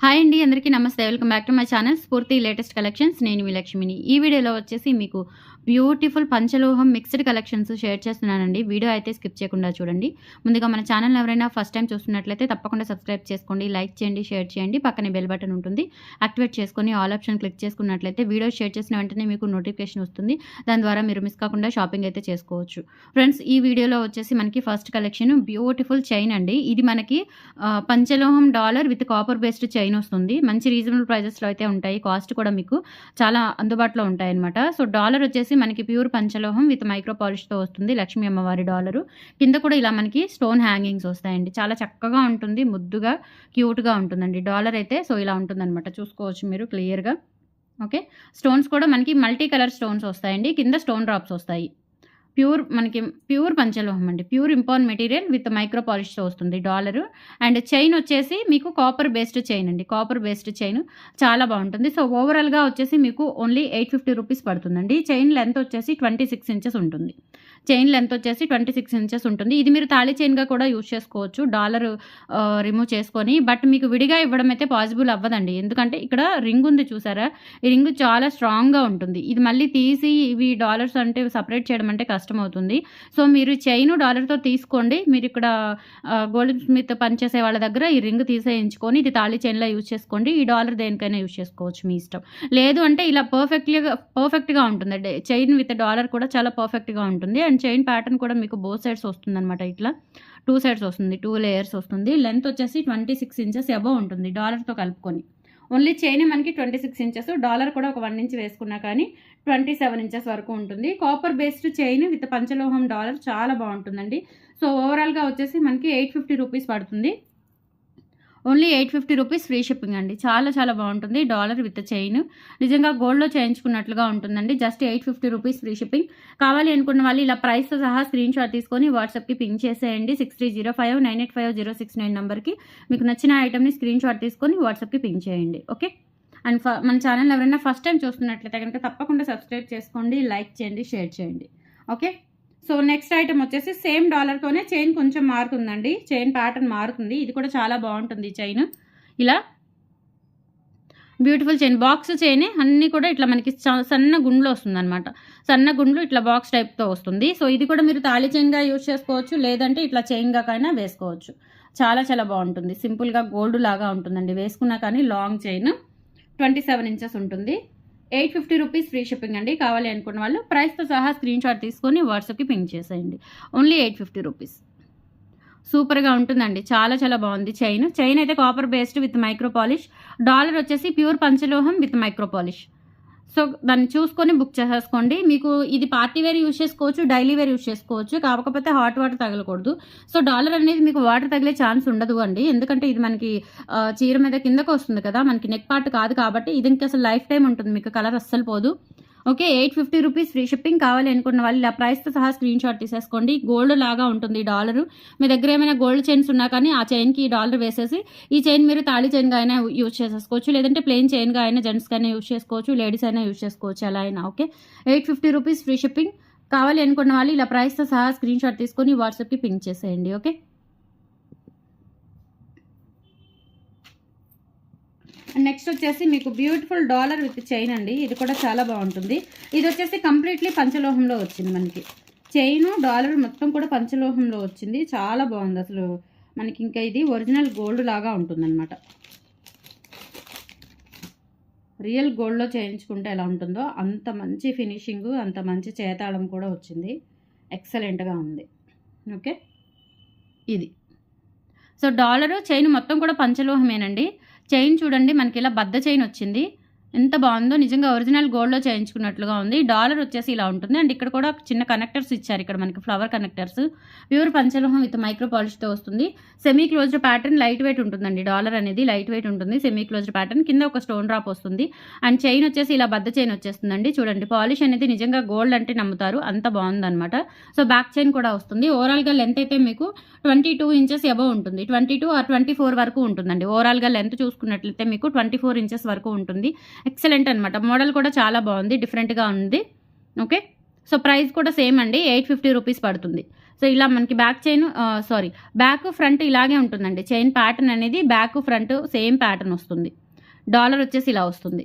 Hi అండి, అందరికీ నమస్తే. Welcome back to my channel స్ఫూర్తి లేటెస్ట్ కలెక్షన్స్. నేను మీ లక్ష్మిని. ఈ వీడియోలో వచ్చేసి మీకు బ్యూటిఫుల్ పంచలోహం మిక్స్డ్ కలెక్షన్స్ షేర్ చేస్తున్నానండి. వీడియో అయితే స్కిప్ చేయకుండా చూడండి. ముందుగా మన ఛానల్ ఎవరైనా ఫస్ట్ టైం చూస్తున్నట్లయితే తప్పకుండా సబ్స్క్రైబ్ చేసుకోండి, లైక్ చేయండి, షేర్ చేయండి. పక్కనే బెల్ బటన్ ఉంటుంది, యాక్టివేట్ చేసుకొని ఆల్ ఆప్షన్ క్లిక్ చేసుకున్నట్లయితే వీడియో షేర్ చేసిన వెంటనే మీకు నోటిఫికేషన్ వస్తుంది. దాని ద్వారా మీరు మిస్ కాకుండా షాపింగ్ అయితే చేసుకోవచ్చు. ఫ్రెండ్స్, ఈ వీడియోలో వచ్చేసి మనకి ఫస్ట్ కలెక్షన్ బ్యూటిఫుల్ చైన్ అండి. ఇది మనకి పంచలోహం dollar with copper based chain వస్తుంది. మంచి రీజనబుల్ ప్రైజెస్లో అయితే ఉంటాయి. కాస్ట్ కూడా మీకు చాలా అందుబాటులో ఉంటాయి అనమాట. సో డాలర్ వచ్చేసి మనకి ప్యూర్ పంచలోహం విత్ మైక్రో పాలిష్తో వస్తుంది. లక్ష్మీ అమ్మవారి డాలరు కింద కూడా ఇలా మనకి స్టోన్ హ్యాంగింగ్స్ వస్తాయండి. చాలా చక్కగా ఉంటుంది, ముద్దుగా క్యూట్గా ఉంటుందండి డాలర్ అయితే. సో ఇలా ఉంటుందన్నమాట, చూసుకోవచ్చు మీరు క్లియర్గా. ఓకే, స్టోన్స్ కూడా మనకి మల్టీ కలర్ స్టోన్స్ వస్తాయండి. కింద స్టోన్ డ్రాప్స్ వస్తాయి. మనకి ప్యూర్ పంచలోహం అండి, pure import material with micro పాలిష్తో వస్తుంది డాలరు. అండ్ చైన్ వచ్చేసి మీకు కాపర్ బేస్డ్ చైన్ అండి. కాపర్ బేస్డ్ చైన్ చాలా బాగుంటుంది. సో ఓవరాల్గా వచ్చేసి మీకు ఓన్లీ 850 రూపీస్ పడుతుందండి. చైన్ లెంత్ వచ్చేసి 26 ఇంచెస్ ఉంటుంది. చైన్ లెంత్ వచ్చేసి 26 ఇంచెస్ ఉంటుంది. ఇది మీరు తాళి చైన్గా కూడా యూజ్ చేసుకోవచ్చు, డాలర్ రిమూవ్ చేసుకొని. బట్ మీకు విడిగా ఇవ్వడం అయితే పాసిబుల్ అవ్వదండి, ఎందుకంటే ఇక్కడ రింగ్ ఉంది చూసారా, ఈ రింగ్ చాలా స్ట్రాంగ్గా ఉంటుంది. ఇది మళ్ళీ తీసి ఇవి డాలర్స్ అంటే సపరేట్ చేయడం అంటే కష్టం అవుతుంది. సో మీరు చైన్ డాలర్తో తీసుకోండి. మీరు ఇక్కడ గోల్డ్ స్మిత్ పనిచేసే వాళ్ళ దగ్గర ఈ రింగ్ తీసేయించుకొని ఇది తాళి చైన్లో యూజ్ చేసుకోండి. ఈ డాలర్ దేనికైనా యూజ్ చేసుకోవచ్చు, మీ ఇష్టం. లేదు అంటే ఇలా పర్ఫెక్ట్గా ఉంటుందండి. చైన్ విత్ డాలర్ కూడా చాలా పర్ఫెక్ట్గా ఉంటుంది. అండ్ చైన్ ప్యాటర్న్ కూడా మీకు బోత్ సైడ్స్ వస్తుంది అనమాట. ఇట్లా 2 సైడ్స్ వస్తుంది, 2 లేయర్స్ వస్తుంది. లెంత్ వచ్చేసి 26 ఇంచెస్ అబవ్ ఉంటుంది డాలర్తో కలుపుకొని. ఓన్లీ చైన్ మనకి 26 ఇంచెస్, డాలర్ కూడా ఒక 1 ఇంచ్ వేసుకున్నా కానీ 27 ఇంచెస్ వరకు ఉంటుంది. కాపర్ బేస్డ్ చైన్ విత్ పంచలోహం డాలర్ చాలా బాగుంటుందండి. సో ఓవరాల్గా వచ్చేసి మనకి 850 రూపీస్ పడుతుంది. ఓన్లీ 850 రూపీస్ ఫ్రీ షిప్పింగ్ అండి. చాలా చాలా బాగుంటుంది డాలర్ విత్ చైన్. నిజంగా గోల్డ్లో చేయించుకున్నట్లుగా ఉంటుందండి. Just 850 rupees free shipping. కావాలి అనుకున్న వాళ్ళు ఇలా ప్రైస్తో సహా స్క్రీన్ షాట్ తీసుకొని వాట్సాప్కి పింక్ చేసేయండి. 6305985069 నెంబర్కి మీకు నచ్చిన ఐటమ్ని స్క్రీన్ షాట్ తీసుకొని వాట్సాప్కి పింక్ చేయండి. ఓకే, అండ్ మన ఛానల్ ఎవరైనా ఫస్ట్ టైం చూస్తున్నట్లయితే కనుక తప్పకుండా సబ్స్క్రైబ్ చేసుకోండి, లైక్ చేయండి, షేర్ చేయండి. ఓకే, సో నెక్స్ట్ ఐటమ్ వచ్చేసి సేమ్ డాలర్తోనే చైన్ కొంచెం మారుతుందండి. చైన్ ప్యాటర్న్ మారుతుంది. ఇది కూడా చాలా బాగుంటుంది చైన్. ఇలా బ్యూటిఫుల్ చైన్, బాక్స్ చైన్ అన్నీ కూడా ఇట్లా మనకి సన్న గుండ్లు వస్తుంది అనమాట. సన్న గుండ్లు ఇట్లా బాక్స్ టైప్తో వస్తుంది. సో ఇది కూడా మీరు తాళి చైన్గా యూజ్ చేసుకోవచ్చు, లేదంటే ఇట్లా చైన్గా కైనా వేసుకోవచ్చు. చాలా చాలా బాగుంటుంది. సింపుల్గా గోల్డ్ లాగా ఉంటుందండి. వేసుకున్నా కానీ లాంగ్ చైన్ 27 ఇంచెస్ ఉంటుంది. 850 రూపీస్ ఫ్రీ షిప్పింగ్ అండి. కావాలి అనుకున్న వాళ్ళు ప్రైస్తో సహా స్క్రీన్ షాట్ తీసుకొని వాట్సాప్కి పింక్ చేసేయండి. Only 850 rupees. సూపర్గా ఉంటుందండి, చాలా చాలా బాగుంది. చైన్ అయితే copper based with micro polish. Dollar వచ్చేసి ప్యూర్ పంచలోహం విత్ మైక్రో పాలిష్. సో దాన్ని చూసుకొని బుక్ చేసేసుకోండి. మీకు ఇది పార్టీ వేర్ యూజ్ చేసుకోవచ్చు, డైలీ వేర్ యూజ్ చేసుకోవచ్చు. కాకపోతే హాట్ వాటర్ తగలకూడదు. సో డాలర్ అనేది మీకు వాటర్ తగిలే ఛాన్స్ ఉండదు అండి, ఎందుకంటే ఇది మనకి చీర మీద కిందకు వస్తుంది కదా, మనకి నెక్ పార్ట్ కాదు కాబట్టి ఇది ఇంకా అసలు లైఫ్ టైం ఉంటుంది, మీకు కలర్ అస్సలు పోదు. Okay, 850 rupees free shipping. కావాలి అనుకున్న వాళ్ళు ఇలా ప్రైస్తో సహా స్క్రీన్ షాట్ తీసేసుకోండి. గోల్డ్ లాగా ఉంటుంది డాలరు. మీ దగ్గర ఏమైనా గోల్డ్ చైన్స్ ఉన్నా కానీ ఆ చైన్కి డాలర్ వేసేసి ఈ చైన్ మీరు తాళి చైన్గా అయినా యూజ్ చేసేసుకోవచ్చు, లేదంటే ప్లెయిన్ చైన్గా అయినా జెంట్స్కి అయినా యూజ్ చేసుకోవచ్చు, లేడీస్ అయినా యూజ్ చేసుకోవచ్చు, అలా అయినా. Okay, 850 rupees free shipping. కావాలి అనుకున్న వాళ్ళు ఇలా ప్రైస్తో సహా స్క్రీన్ షాట్ తీసుకొని వాట్సాప్కి పింక్ చేసేయండి. ఓకే, నెక్స్ట్ వచ్చేసి మీకు బ్యూటిఫుల్ డాలర్ విత్ చైన్ అండి. ఇది కూడా చాలా బాగుంటుంది. ఇది వచ్చేసి కంప్లీట్లీ పంచలోహంలో వచ్చింది మనకి. చైన్ డాలర్ మొత్తం కూడా పంచలోహంలో వచ్చింది. చాలా బాగుంది అసలు. మనకి ఇంకా ఇది ఒరిజినల్ గోల్డ్ లాగా ఉంటుందన్నమాట. రియల్ గోల్డ్లో చేయించుకుంటే ఎలా ఉంటుందో అంత మంచి ఫినిషింగ్, అంత మంచి చేతాళం కూడా వచ్చింది. ఎక్సలెంట్గా ఉంది. ఓకే, ఇది సో డాలరు చైన్ మొత్తం కూడా పంచలోహమేనండి. చైన్ చూడండి, మనకి ఇలా బద్ద చైన్ వచ్చింది. ఎంత బాగుందో, నిజంగా ఒరిజినల్ గోల్డ్లో చేయించుకున్నట్లుగా ఉంది. డాలర్ వచ్చేసి ఇలా ఉంటుంది. అండ్ ఇక్కడ కూడా చిన్న కనెక్టర్స్ ఇచ్చారు, ఇక్కడ మనకి ఫ్లవర్ కనెక్టర్స్. ప్యూర్ పంచలోహం విత్ మైక్రో పాలిష్తో వస్తుంది. Semi closed pattern, light weight ఉంటుందండి. డాలర్ అనేది లైట్ వెయిట్ ఉంటుంది, సెమీ క్లోజ్డ్ ప్యాటర్న్. కింద ఒక స్టోన్ డ్రాప్ వస్తుంది. అండ్ చైన్ వచ్చేసి ఇలా బద్ద చైన్ వచ్చేస్తుందండి. చూడండి, పాలిష్ అనేది నిజంగా గోల్డ్ అంటే నమ్ముతారు, అంత బాగుందన్నమాట. సో బ్యాక్ చైన్ కూడా వస్తుంది. ఓవరాల్గా లెంత్ అయితే మీకు 22 ఇంచెస్ అబవ్ ఉంటుంది. 22 or 24 వరకు ఉంటుందండి. ఓవరాల్గా లెంత్ చూసుకున్నట్లయితే మీకు 24 ఇంచెస్ వరకు ఉంటుంది. ఎక్సలెంట్ అనమాట. మోడల్ కూడా చాలా బాగుంది, డిఫరెంట్గా ఉంది. ఓకే, సో ప్రైస్ కూడా సేమ్ అండి, 850 రూపీస్ పడుతుంది. సో ఇలా మనకి బ్యాక్ ఫ్రంట్ ఇలాగే ఉంటుందండి. చైన్ ప్యాటర్న్ అనేది బ్యాక్ ఫ్రంట్ సేమ్ ప్యాటర్న్ వస్తుంది. డాలర్ వచ్చేసి ఇలా వస్తుంది.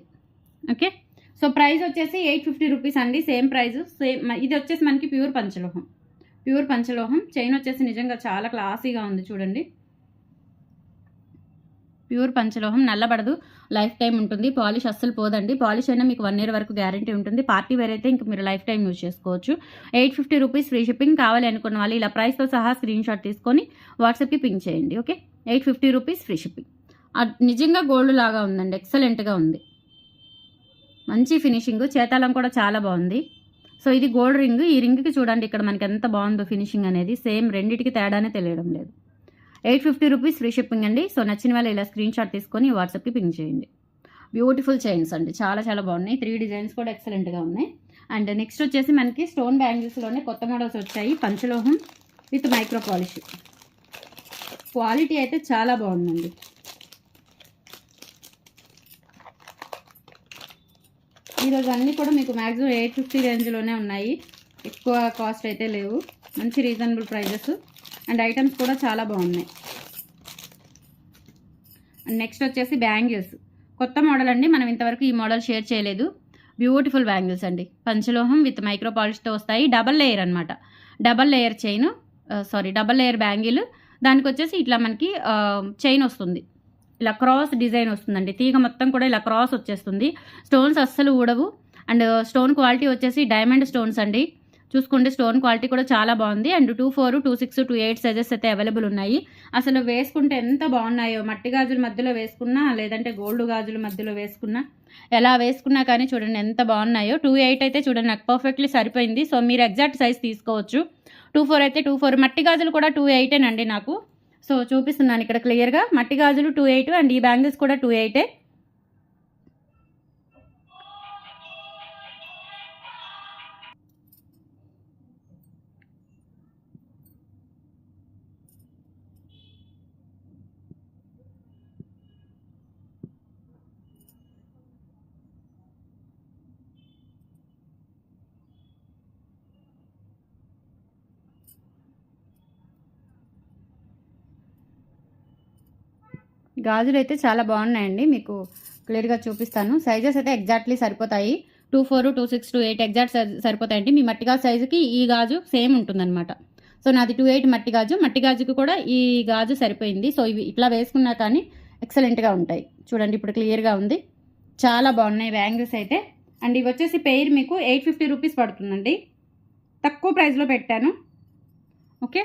ఓకే, సో ప్రైస్ వచ్చేసి 850 రూపీస్ అండి. Same price. ఇది వచ్చేసి మనకి ప్యూర్ పంచలోహం. చైన్ వచ్చేసి నిజంగా చాలా క్లాసీగా ఉంది చూడండి. ప్యూర్ పంచలోహం, నల్లబడదు, లైఫ్ టైం ఉంటుంది. పాలిష్ అస్సలు పోదండి. పాలిష్ అయినా మీకు 1 year వరకు గ్యారంటీ ఉంటుంది. పార్టీ వేర్ అయితే ఇంక మీరు లైఫ్ టైం యూజ్ చేసుకోవచ్చు. 850 రూపీస్ ఫ్రీ షిప్పింగ్. కావాలి అనుకున్న వాళ్ళు ఇలా ప్రైస్తో సహా స్క్రీన్ షాట్ తీసుకొని వాట్సాప్కి పింక్ చేయండి. Okay, 850 rupees free shipping. నిజంగా గోల్డ్ లాగా ఉందండి, ఎక్సలెంట్గా ఉంది. మంచి ఫినిషింగ్, చేతాళం కూడా చాలా బాగుంది. సో ఇది గోల్డ్ రింగ్. ఈ రింగ్కి చూడండి ఇక్కడ మనకి ఎంత బాగుందో ఫినిషింగ్ అనేది. సేమ్ రెండింటికి తేడానే తెలియడం లేదు. 850 రూపీస్ ఫ్రీ షిప్పింగ్ అండి. సో నచ్చిన వాళ్ళు ఇలా స్క్రీన్ షాట్ తీసుకొని వాట్సాప్కి పింక్ చేయండి. బ్యూటిఫుల్ చైన్స్ అండి, చాలా చాలా బాగున్నాయి. 3 డిజైన్స్ కూడా ఎక్సలెంట్గా ఉన్నాయి. అండ్ నెక్స్ట్ వచ్చేసి మనకి స్టోన్ బ్యాంగిల్స్లోనే కొత్త మోడల్స్ వచ్చాయి. పంచలోహం విత్ మైక్రో పాలిష్. క్వాలిటీ అయితే చాలా బాగుందండి. ఈరోజు అన్నీ కూడా మీకు మ్యాక్సిమం 850 రేంజ్లోనే ఉన్నాయి. ఎక్కువ కాస్ట్ అయితే లేవు. మంచి రీజనబుల్ ప్రైజెస్ అండ్ ఐటమ్స్ కూడా చాలా బాగున్నాయి. అండ్ నెక్స్ట్ వచ్చేసి బ్యాంగిల్స్, కొత్త మోడల్ అండి. మనం ఇంతవరకు ఈ మోడల్ షేర్ చేయలేదు. బ్యూటిఫుల్ బ్యాంగిల్స్ అండి. పంచలోహం విత్ మైక్రో పాలిష్తో వస్తాయి. డబల్ లేయర్ అనమాట. Double layer bangle. దానికి వచ్చేసి ఇట్లా మనకి చైన్ వస్తుంది. ఇలా క్రాస్ డిజైన్ వస్తుందండి. తీగ మొత్తం కూడా ఇలా క్రాస్ వచ్చేస్తుంది. స్టోన్స్ అస్సలు ఊడవు. అండ్ స్టోన్ క్వాలిటీ వచ్చేసి డైమండ్ స్టోన్స్ అండి. చూసుకోండి, స్టోన్ క్వాలిటీ కూడా చాలా బాగుంది. అండ్ 24, 26, 28 సైజెస్ అయితే అవైలబుల్ ఉన్నాయి. అసలు వేసుకుంటే ఎంత బాగున్నాయో. మట్టి గాజుల మధ్యలో వేసుకున్నా, లేదంటే గోల్డ్ గాజుల మధ్యలో వేసుకున్నా, ఎలా వేసుకున్నా కానీ చూడండి ఎంత బాగున్నాయో. 28 అయితే చూడండి నాకు పర్ఫెక్ట్లీ సరిపోయింది. సో మీరు ఎగ్జాక్ట్ సైజ్ తీసుకోవచ్చు. 24 అయితే 24. మట్టి గాజులు కూడా 28 నాకు. సో చూపిస్తున్నాను ఇక్కడ క్లియర్గా. మట్టి గాజులు 28 అండ్ ఈ బ్యాంగిల్స్ కూడా 28. గాజులు అయితే చాలా బాగున్నాయండి. మీకు క్లియర్గా చూపిస్తాను. సైజెస్ అయితే ఎగ్జాక్ట్లీ సరిపోతాయి. 24, 26, 28 ఎగ్జాక్ట్ సరిపోతాయండి. మీ మట్టి గాజు సైజుకి ఈ గాజు సేమ్ ఉంటుందన్నమాట. సో నాది 28 మట్టి గాజుకి కూడా ఈ గాజు సరిపోయింది. సో ఇవి ఇట్లా వేసుకున్నా కానీ ఎక్సలెంట్గా ఉంటాయి. చూడండి ఇప్పుడు క్లియర్గా ఉంది. చాలా బాగున్నాయి బ్యాంగిల్స్ అయితే. అండ్ ఇవి వచ్చేసి పెయిర్ మీకు 850 రూపీస్ పడుతుందండి. తక్కువ ప్రైస్లో పెట్టాను. ఓకే,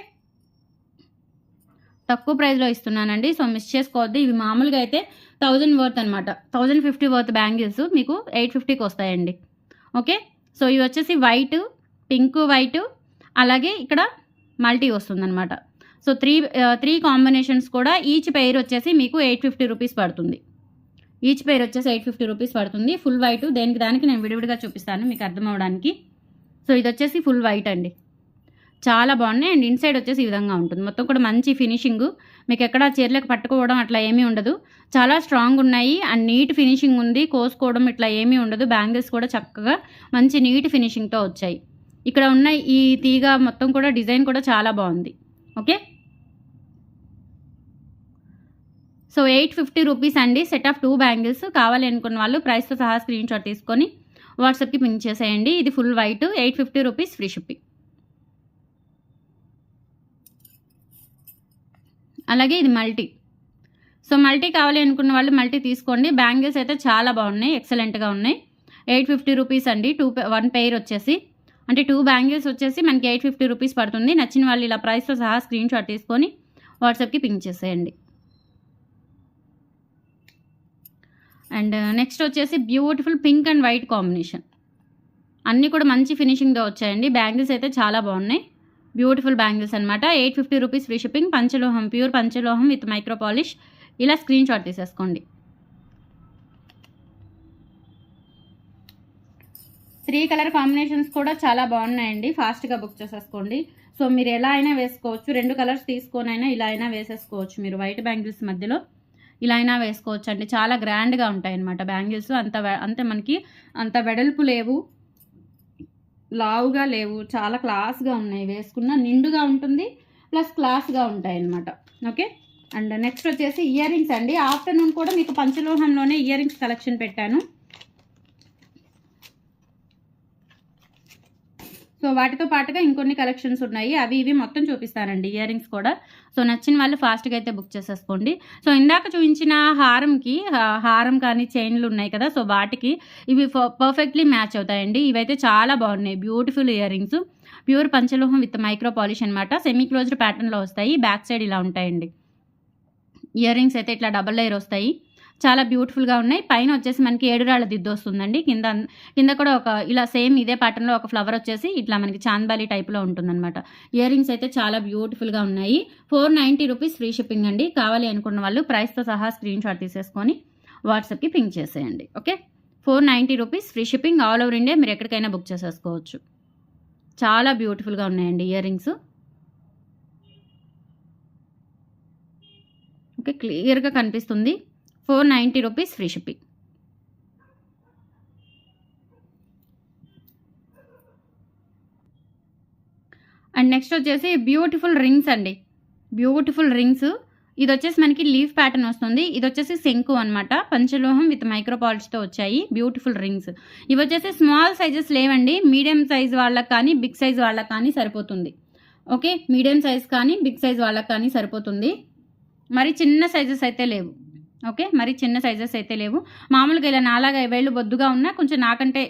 తక్కువ ప్రైస్లో ఇస్తున్నానండి. సో మిస్ చేసుకోవద్దు. ఇవి మామూలుగా అయితే 1000 వర్త్ అనమాట. 1050 వర్త్ బ్యాంగిల్స్ మీకు 850కి వస్తాయండి. ఓకే, సో ఇవి వచ్చేసి వైట్, పింక్, వైట్, అలాగే ఇక్కడ మల్టీ వస్తుందన్నమాట. సో త్రీ కాంబినేషన్స్ కూడా ఈచ్ పెయిర్ వచ్చేసి మీకు 850 రూపీస్ పడుతుంది. ఈచ్ పెయిర్ వచ్చేసి 850 రూపీస్ పడుతుంది. ఫుల్ వైట్ దానికి నేను విడివిడిగా చూపిస్తాను మీకు అర్థం అవడానికి. సో ఇది వచ్చేసి ఫుల్ వైట్ అండి. చాలా బాగున్నాయి. అండ్ ఇన్సైడ్ వచ్చేసి ఈ విధంగా ఉంటుంది. మొత్తం కూడా మంచి ఫినిషింగ్. మీకు ఎక్కడ చీరలకు పట్టుకోవడం అట్లా ఏమీ ఉండదు. చాలా స్ట్రాంగ్ ఉన్నాయి అండ్ నీట్ ఫినిషింగ్ ఉంది. కోసుకోవడం ఇట్లా ఏమీ ఉండదు. బ్యాంగిల్స్ కూడా చక్కగా మంచి నీట్ ఫినిషింగ్తో వచ్చాయి. ఇక్కడ ఉన్న ఈ తీగ మొత్తం కూడా డిజైన్ కూడా చాలా బాగుంది. ఓకే, సో 850 రూపీస్ అండి. Set of 2 bangles. కావాలి అనుకున్న వాళ్ళు ప్రైస్తో సహా స్క్రీన్ షాట్ తీసుకొని వాట్సాప్కి పింక్ చేసేయండి. ఇది full white, 850 rupees free shipping. అలాగే ఇది మల్టీ. సో మల్టీ కావాలి అనుకున్న వాళ్ళు మల్టీ తీసుకోండి. బ్యాంగిల్స్ అయితే చాలా బాగున్నాయి, ఎక్సలెంట్గా ఉన్నాయి. 850 రూపీస్ అండి. 1 పెయిర్ వచ్చేసి, అంటే 2 బ్యాంగిల్స్ వచ్చేసి మనకి 850 రూపీస్ పడుతుంది. నచ్చిన వాళ్ళు ఇలా ప్రైస్తో సహా స్క్రీన్ షాట్ తీసుకొని వాట్సాప్కి పింక్ చేసేయండి. అండ్ నెక్స్ట్ వచ్చేసి beautiful pink and white combination. అన్నీ కూడా మంచి ఫినిషింగ్తో వచ్చాయండి. బ్యాంగిల్స్ అయితే చాలా బాగున్నాయి. బ్యూటిఫుల్ బ్యాంగిల్స్ అనమాట. 850 రూపీస్ ఫ్రీ షిప్పింగ్. పంచలోహం, ప్యూర్ పంచలోహం విత్ మైక్రో పాలిష్. ఇలా స్క్రీన్ షాట్ తీసేసుకోండి. 3 కలర్ కాంబినేషన్స్ కూడా చాలా బాగున్నాయండి. ఫాస్ట్గా బుక్ చేసేసుకోండి. సో మీరు ఎలా అయినా వేసుకోవచ్చు. 2 కలర్స్ తీసుకొనైనా ఇలా అయినా వేసేసుకోవచ్చు. మీరు వైట్ బ్యాంగిల్స్ మధ్యలో ఇలా అయినా వేసుకోవచ్చు అండి. చాలా గ్రాండ్గా ఉంటాయి అన్నమాట బ్యాంగిల్స్. అంతే మనకి అంత వెడల్పు లేవు. లావుగా లేవు, చాలా క్లాస్గా ఉన్నాయి. వేసుకున్న నిండుగా ఉంటుంది, ప్లస్ క్లాస్గా ఉంటాయి అన్నమాట. ఓకే. అండ్ నెక్స్ట్ వచ్చేసి ఇయర్ రింగ్స్ అండి. ఆఫ్టర్నూన్ కూడా మీకు పంచలోహంలోనే ఇయర్ రింగ్స్ కలెక్షన్ పెట్టాను. సో వాటితో పాటుగా ఇంకొన్ని కలెక్షన్స్ ఉన్నాయి, అవి ఇవి మొత్తం చూపిస్తానండి. ఇయర్ రింగ్స్ కూడా. సో నచ్చిన వాళ్ళు ఫాస్ట్గా అయితే బుక్ చేసేసుకోండి. సో ఇందాక చూపించిన హారం కానీ చైన్లు ఉన్నాయి కదా, సో వాటికి ఇవి పర్ఫెక్ట్లీ మ్యాచ్ అవుతాయండి. ఇవైతే చాలా బాగున్నాయి, బ్యూటిఫుల్ ఇయర్ రింగ్స్. ప్యూర్ పంచలోహం విత్ మైక్రో పాలిష్ అనమాట. సెమీ క్లోజ్డ్ ప్యాటర్న్లో వస్తాయి. బ్యాక్ సైడ్ ఇలా ఉంటాయండి. ఇయర్ రింగ్స్ అయితే ఇట్లా డబల్ లేయర్ వస్తాయి, చాలా బ్యూటిఫుల్గా ఉన్నాయి. పైన వచ్చేసి మనకి 7 రాళ్ళ దిద్దు వస్తుందండి. కింద కూడా ఒక ఇలా సేమ్ ఇదే ప్యాటర్న్లో ఒక ఫ్లవర్ వచ్చేసి ఇట్లా మనకి చాంద్బాలి టైప్లో ఉంటుందన్నమాట. ఇయర్ రింగ్స్ అయితే చాలా బ్యూటిఫుల్గా ఉన్నాయి. 490 రూపీస్ ఫ్రీ షిప్పింగ్ అండి. కావాలి అనుకున్న వాళ్ళు ప్రైస్తో సహా స్క్రీన్ షాట్ తీసేసుకొని వాట్సాప్కి పింక్ చేసేయండి. Okay. 490 rupees free shipping, all over India మీరు ఎక్కడికైనా బుక్ చేసేసుకోవచ్చు. చాలా బ్యూటిఫుల్గా ఉన్నాయండి ఇయర్ రింగ్స్. ఓకే, క్లియర్గా కనిపిస్తుంది. 490 rupees free shipping. And next వచ్చేసి బ్యూటిఫుల్ రింగ్స్ అండి. Beautiful rings. ఇది వచ్చేసి మనకి లీఫ్ ప్యాటర్న్ వస్తుంది. ఇది వచ్చేసి శంకు అనమాట. పంచలోహం విత్ మైక్రో పాలిష్తో వచ్చాయి బ్యూటిఫుల్ రింగ్స్. ఇవి వచ్చేసి స్మాల్ సైజెస్ లేవండి. మీడియం సైజ్ వాళ్ళకి కానీ బిగ్ సైజ్ వాళ్ళకి కానీ సరిపోతుంది. ఓకే, మీడియం సైజ్ కానీ బిగ్ సైజ్ వాళ్ళకి కానీ సరిపోతుంది. మరి చిన్న సైజెస్ అయితే లేవు. ఓకే, మరి చిన్న సైజెస్ అయితే లేవు. మామూలుగా ఇలా నాలాగా వేళ్ళు బొద్దుగా ఉన్నా కొంచెం నాకంటే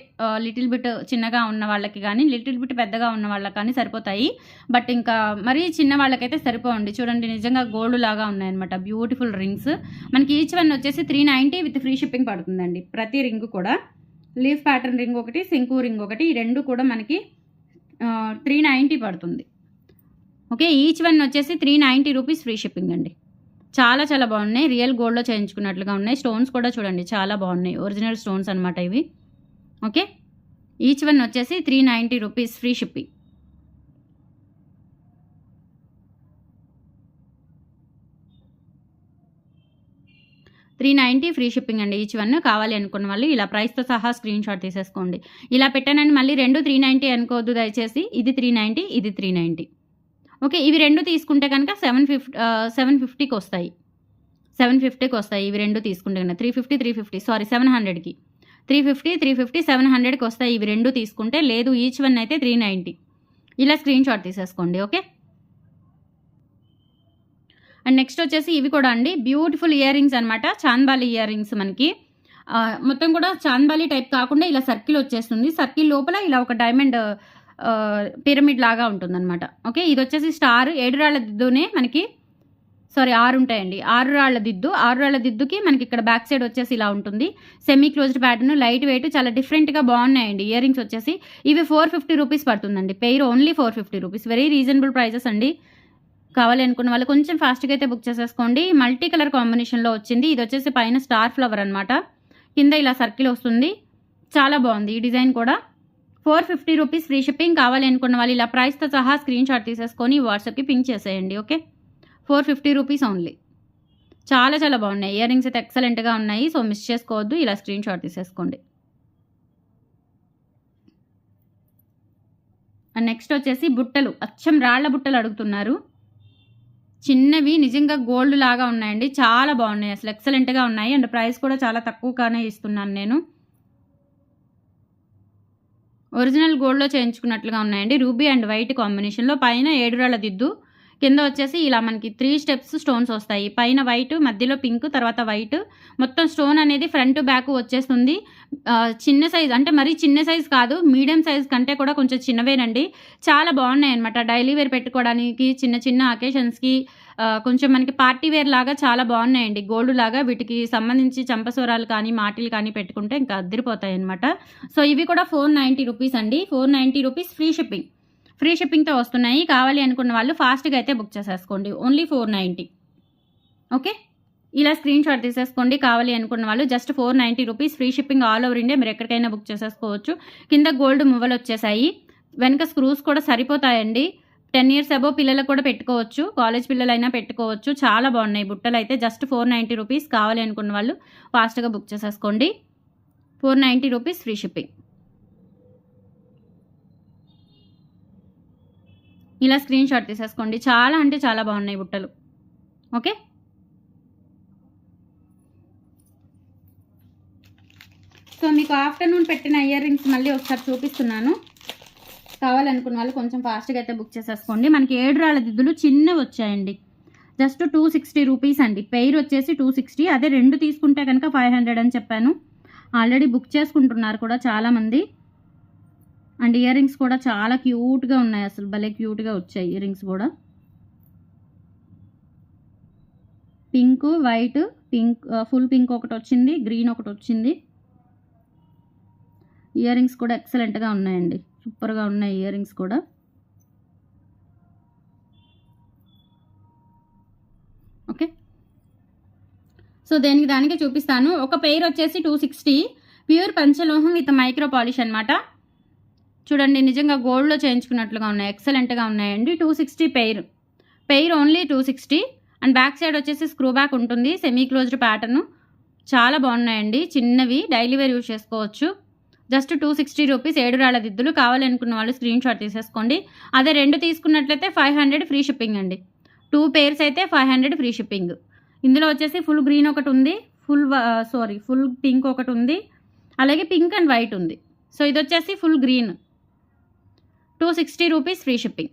లిటిల్ బిట్ చిన్నగా ఉన్న వాళ్ళకి కానీ లిటిల్ బిట్ పెద్దగా ఉన్న వాళ్ళకి కానీ సరిపోతాయి. బట్ ఇంకా మరీ చిన్న వాళ్ళకైతే సరిపోండి. చూడండి, నిజంగా గోల్డ్ లాగా ఉన్నాయన్నమాట. Beautiful rings. మనకి ఈచ్ వన్ వచ్చేసి 390 విత్ ఫ్రీ షిప్పింగ్ పడుతుందండి. ప్రతి రింగ్ కూడా లీఫ్ ప్యాటర్న్ రింగ్ ఒకటి, శంకు రింగ్ ఒకటి, ఈ రెండు కూడా మనకి 390 పడుతుంది. ఓకే, ఈచ్ వన్ వచ్చేసి 390 రూపీస్ ఫ్రీ షిప్పింగ్ అండి. చాలా చాలా బాగున్నాయి. రియల్ గోల్డ్లో చేయించుకున్నట్లుగా ఉన్నాయి. స్టోన్స్ కూడా చూడండి చాలా బాగున్నాయి. ఒరిజినల్ స్టోన్స్ అనమాట ఇవి. ఓకే, ఈచ్ వన్ వచ్చేసి 390 rupees free shipping. $390 free shipping అండి ఈచ్ వన్. కావాలి అనుకున్న వాళ్ళు ఇలా ప్రైస్తో సహా స్క్రీన్ షాట్ తీసేసుకోండి. ఇలా పెట్టానని మళ్ళీ రెండు 390 అనుకోవద్దు దయచేసి. ఇది 390, ఇది 390. ఓకే, ఇవి రెండు తీసుకుంటే కనుక 750కి వస్తాయి. 750కి వస్తాయి ఇవి రెండు తీసుకుంటే కనుక. 350 సారీ 700కి. 350 700కి వస్తాయి ఇవి రెండు తీసుకుంటే. లేదు ఈచ్ వన్ అయితే 390. ఇలా స్క్రీన్ షాట్ తీసేసుకోండి. ఓకే. అండ్ నెక్స్ట్ వచ్చేసి ఇవి కూడా అండి బ్యూటిఫుల్ ఇయర్ రింగ్స్ అనమాట. చాంద్బాలి ఇయర్ రింగ్స్ మనకి మొత్తం కూడా చాంద్బాలి టైప్ కాకుండా ఇలా సర్కిల్ వచ్చేస్తుంది. సర్కిల్ లోపల ఇలా ఒక డైమండ్ పిరమిడ్ లాగా ఉంటుందన్నమాట. ఓకే, ఇది వచ్చేసి స్టార్ 7 రాళ్ల దిద్దునే మనకి 6 ఉంటాయండి. 6 రాళ్ల దిద్దు. 6 రాళ్ల దిద్దుకి మనకి ఇక్కడ బ్యాక్ సైడ్ వచ్చేసి ఇలా ఉంటుంది. Semi closed pattern, light wait, చాలా డిఫరెంట్గా బాగున్నాయండి. ఇయర్ రింగ్స్ వచ్చేసి ఇవి 450 రూపీస్ పడుతుందండి. Pair only 450 rupees. Very reasonable prices అండి. కావాలి అనుకున్న వాళ్ళు కొంచెం ఫాస్ట్గా అయితే బుక్ చేసేసుకోండి. మల్టీ కలర్ కాంబినేషన్లో వచ్చింది. ఇది వచ్చేసి పైన స్టార్ ఫ్లవర్ అనమాట. కింద ఇలా సర్కిల్ వస్తుంది. చాలా బాగుంది ఈ డిజైన్ కూడా. 450 రూపీస్ ఫ్రీ షిప్పింగ్. కావాలి అనుకున్న వాళ్ళు ఇలా ప్రైస్తో సహా స్క్రీన్ షాట్ తీసేసుకొని వాట్సాప్కి పింక్ చేసేయండి. Okay, 450 rupees only. చాలా చాలా బాగున్నాయి. ఇయర్ రింగ్స్ అయితే ఎక్సలెంట్గా ఉన్నాయి. సో మిస్ చేసుకోవద్దు, ఇలా స్క్రీన్ షాట్ తీసేసుకోండి. అండ్ నెక్స్ట్ వచ్చేసి బుట్టలు. అచ్చం రాళ్ల బుట్టలు అడుగుతున్నారు. చిన్నవి నిజంగా గోల్డ్ లాగా ఉన్నాయండి. చాలా బాగున్నాయి, అసలు ఎక్సలెంట్గా ఉన్నాయి. అండ్ ప్రైస్ కూడా చాలా తక్కువగానే ఇస్తున్నాను నేను. ఒరిజినల్ గోల్డ్లో చేయించుకున్నట్లుగా ఉన్నాయండి. రూబీ అండ్ వైట్ కాంబినేషన్లో. పైన 7 రాళ్ల దిద్దు, కింద వచ్చేసి ఇలా మనకి 3 స్టెప్స్ స్టోన్స్ వస్తాయి. పైన వైట్, మధ్యలో పింక్, తర్వాత వైట్. మొత్తం స్టోన్ అనేది ఫ్రంట్ బ్యాక్ వచ్చేస్తుంది. చిన్న సైజ్ అంటే మరీ చిన్న సైజ్ కాదు, మీడియం సైజ్ కంటే కూడా కొంచెం చిన్నవేనండి. చాలా బాగున్నాయి అనమాట. డైలీ వేర్ పెట్టుకోవడానికి, చిన్న చిన్న అకేషన్స్కి, కొంచెం మనకి పార్టీ వేర్ లాగా చాలా బాగున్నాయండి. గోల్డ్ లాగా. వీటికి సంబంధించి చంపసూరాలు కానీ మాటిలు కానీ పెట్టుకుంటే ఇంకా అద్దరిపోతాయి అనమాట. సో ఇవి కూడా 490 రూపీస్ అండి. 490 రూపీస్ ఫ్రీ షిప్పింగ్. ఫ్రీ షిప్పింగ్తో వస్తున్నాయి. కావాలి అనుకున్న వాళ్ళు ఫాస్ట్గా అయితే బుక్ చేసేసుకోండి. ఓన్లీ 490. ఓకే, ఇలా స్క్రీన్ షాట్ తీసేసుకోండి. కావాలి అనుకున్న వాళ్ళు just 490 rupees free shipping, all over India మీరు ఎక్కడికైనా బుక్ చేసేసుకోవచ్చు. కింద గోల్డ్ మువ్వలు వచ్చేసాయి. వెనక స్క్రూస్ కూడా సరిపోతాయండి. 10 years అబోవ్ పిల్లలకు కూడా పెట్టుకోవచ్చు. కాలేజ్ పిల్లలైనా పెట్టుకోవచ్చు. చాలా బాగున్నాయి బుట్టలు అయితే. Just 490 rupees. కావాలి అనుకున్న వాళ్ళు ఫాస్ట్గా బుక్ చేసేసుకోండి. 490 రూపీస్ ఫ్రీ షిప్పింగ్. ఇలా స్క్రీన్ షాట్ తీసేసుకోండి. చాలా అంటే చాలా బాగున్నాయి బుట్టలు. ఓకే, సో మీకు ఆఫ్టర్నూన్ పెట్టిన ఇయర్ రింగ్స్ మళ్ళీ ఒకసారి చూపిస్తున్నాను. కావాలనుకున్న వాళ్ళు కొంచెం ఫాస్ట్గా అయితే బుక్ చేసేసుకోండి. మనకి 7 రాళ్ళ దిద్దులు చిన్నవి వచ్చాయండి. జస్ట్ 260 రూపీస్ అండి. పెయిర్ వచ్చేసి 260. అదే 2 తీసుకుంటే కనుక 500 అని చెప్పాను. ఆల్రెడీ బుక్ చేసుకుంటున్నారు కూడా చాలామంది. అండ్ ఇయర్ రింగ్స్ కూడా చాలా క్యూట్గా ఉన్నాయి. అసలు భలే క్యూట్గా వచ్చాయి ఇయర్ రింగ్స్ కూడా. Pink, white, pink, full pink ఒకటి వచ్చింది, గ్రీన్ ఒకటి వచ్చింది. ఇయర్ రింగ్స్ కూడా ఎక్సలెంట్గా ఉన్నాయండి. సూపర్గా ఉన్నాయి ఇయర్ రింగ్స్ కూడా. ఓకే, సో దానికి చూపిస్తాను. ఒక పెయిర్ వచ్చేసి 260 ప్యూర్ పంచలోహం విత్ మైక్రో పాలిష్ అనమాట. చూడండి, నిజంగా గోల్డ్లో చేయించుకున్నట్లుగా ఉన్నాయి. ఎక్సలెంట్గా ఉన్నాయండి. 260 pair only 260. And back side వచ్చేసి స్క్రూ బ్యాక్ ఉంటుంది. Semi closed pattern. చాలా బాగున్నాయండి. చిన్నవి డైలీ వేర్ యూజ్ చేసుకోవచ్చు. జస్ట్ 260 రూపీస్ 7 రాళ్ళ దిద్దులు. కావాలనుకున్న వాళ్ళు స్క్రీన్ షాట్ తీసేసుకోండి. అదే 2 తీసుకున్నట్లయితే 500 ఫ్రీ షిప్పింగ్ అండి. 2 పేర్స్ అయితే 500 ఫ్రీ షిప్పింగ్. ఇందులో వచ్చేసి ఫుల్ గ్రీన్ ఒకటి ఉంది, ఫుల్ పింక్ ఒకటి ఉంది, అలాగే పింక్ అండ్ వైట్ ఉంది. సో ఇది వచ్చేసి full green, 260 rupees free shipping.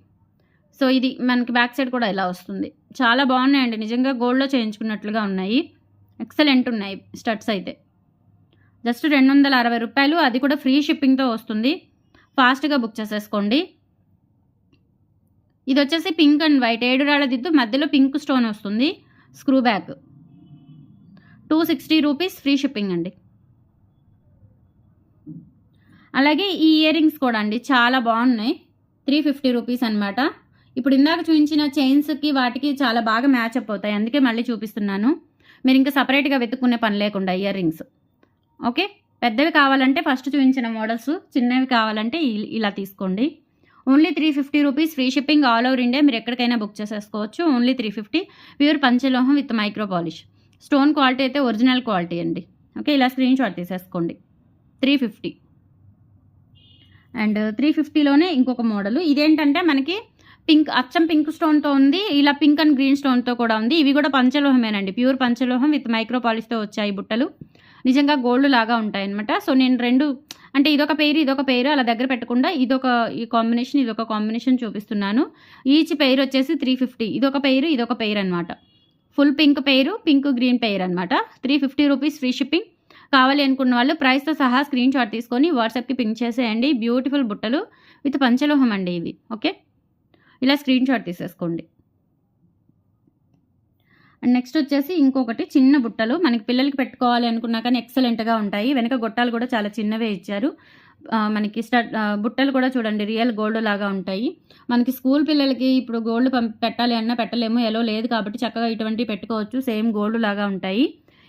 So ఇది మనకి బ్యాక్ సైడ్ కూడా ఇలా వస్తుంది. చాలా బాగున్నాయండి. నిజంగా గోల్డ్లో చేయించుకున్నట్లుగా ఉన్నాయి. ఎక్సలెంట్ ఉన్నాయి స్టడ్స్ అయితే. జస్ట్ 260 రూపాయలు. అది కూడా ఫ్రీ షిప్పింగ్తో వస్తుంది. ఫాస్ట్గా బుక్ చేసేసుకోండి. ఇది వచ్చేసి పింక్ అండ్ వైట్ 7 రాళ్ళ దిద్దు, మధ్యలో పింక్ స్టోన్ వస్తుంది, screw back. 260 rupees free shipping అండి. అలాగే ఈ ఇయర్ రింగ్స్ కూడా అండి చాలా బాగున్నాయి. 350 రూపీస్ అనమాట. ఇప్పుడు ఇందాక చూపించిన చైన్స్కి వాటికి చాలా బాగా మ్యాచ్ అప్ అవుతాయి. అందుకే మళ్ళీ చూపిస్తున్నాను. మీరు ఇంకా సపరేట్గా వెతుక్కునే పని లేకుండా ఇయర్ రింగ్స్. ఓకే, పెద్దవి కావాలంటే ఫస్ట్ చూపించిన మోడల్స్, చిన్నవి కావాలంటే ఇలా తీసుకోండి. Only 350 rupees free shipping. All over India మీరు ఎక్కడికైనా బుక్ చేసేసుకోవచ్చు. ఓన్లీ 350 ప్యూర్ పంచలోహం with micro polish. Stone quality అయితే ఒరిజినల్ క్వాలిటీ అండి. ఓకే, ఇలా స్క్రీన్ షాట్ తీసేసుకోండి. 350. అండ్ 350లోనే ఇంకొక మోడల్. ఇదేంటంటే మనకి అచ్చం పింక్ స్టోన్తో ఉంది, ఇలా పింక్ అండ్ గ్రీన్ స్టోన్తో కూడా ఉంది. ఇవి కూడా పంచలోహమేనండి. ప్యూర్ పంచలోహం విత్ మైక్రో పాలిష్తో వచ్చాయి బుట్టలు. నిజంగా గోల్డ్ లాగా ఉంటాయన్నమాట. సో నేను 2 అంటే ఇదొక పేరు అలా దగ్గర పెట్టకుండా ఇదొక కాంబినేషన్ చూపిస్తున్నాను. ఈచ్ పెయిర్ వచ్చేసి 350. ఇదొక పెయిర్ అనమాట. Full pink pair, pink green pair అనమాట. 350 రూపీస్ ఫ్రీ షిప్పింగ్. కావాలి అనుకున్న వాళ్ళు ప్రైస్తో సహా స్క్రీన్ షాట్ తీసుకొని వాట్సాప్కి పింక్ చేసేయండి. బ్యూటిఫుల్ బుట్టలు విత్ పంచలోహం అండి ఇవి. ఓకే, ఇలా స్క్రీన్ షాట్ తీసేసుకోండి. అండ్ నెక్స్ట్ వచ్చేసి ఇంకొకటి చిన్న బుట్టలు. మనకి పిల్లలకి పెట్టుకోవాలి అనుకున్నా కానీ ఎక్సలెంట్గా ఉంటాయి. వెనక గొట్టాలు కూడా చాలా చిన్నవే ఇచ్చారు. మనకి బుట్టలు కూడా చూడండి రియల్ గోల్డ్ లాగా ఉంటాయి. మనకి స్కూల్ పిల్లలకి ఇప్పుడు గోల్డ్ పెట్టాలి అన్నా పెట్టలేము, ఎలా లేదు కాబట్టి చక్కగా ఇటువంటివి పెట్టుకోవచ్చు. సేమ్ గోల్డ్ లాగా ఉంటాయి.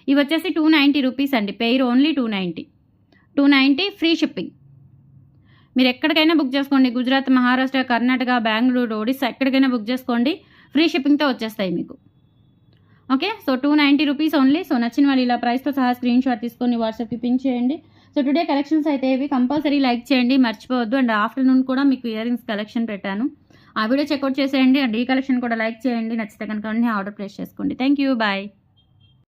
ఇవి వచ్చేసి 290 రూపీస్ అండి. Pair only 290 free shipping. మీరు ఎక్కడికైనా బుక్ చేసుకోండి. గుజరాత్, మహారాష్ట్ర, కర్ణాటక, బెంగళూరు, ఒడిస్సా ఎక్కడికైనా బుక్ చేసుకోండి. ఫ్రీ షిప్పింగ్తో వచ్చేస్తాయి మీకు. Okay, so 290 rupees only. So నచ్చిన వాళ్ళు ఇలా ప్రైస్తో సహా స్క్రీన్ షాట్ తీసుకొని వాట్సాప్కి పింక్ చేయండి. సో టుడే కలెక్షన్స్ అయితే ఇవి. కంపల్సరీ లైక్ చేయండి, మర్చిపోవద్దు. అండ్ ఆఫ్టర్నూన్ కూడా మీకు ఇయర్ రింగ్స్ కలెక్షన్ పెట్టాను, ఆ వీడియో చెక్అవుట్ చేసేయండి. అండ్ ఈ కలెక్షన్ కూడా లైక్ చేయండి. నచ్చితే కనుక ఆర్డర్ ప్లేస్ చేసుకోండి. Thank you, bye.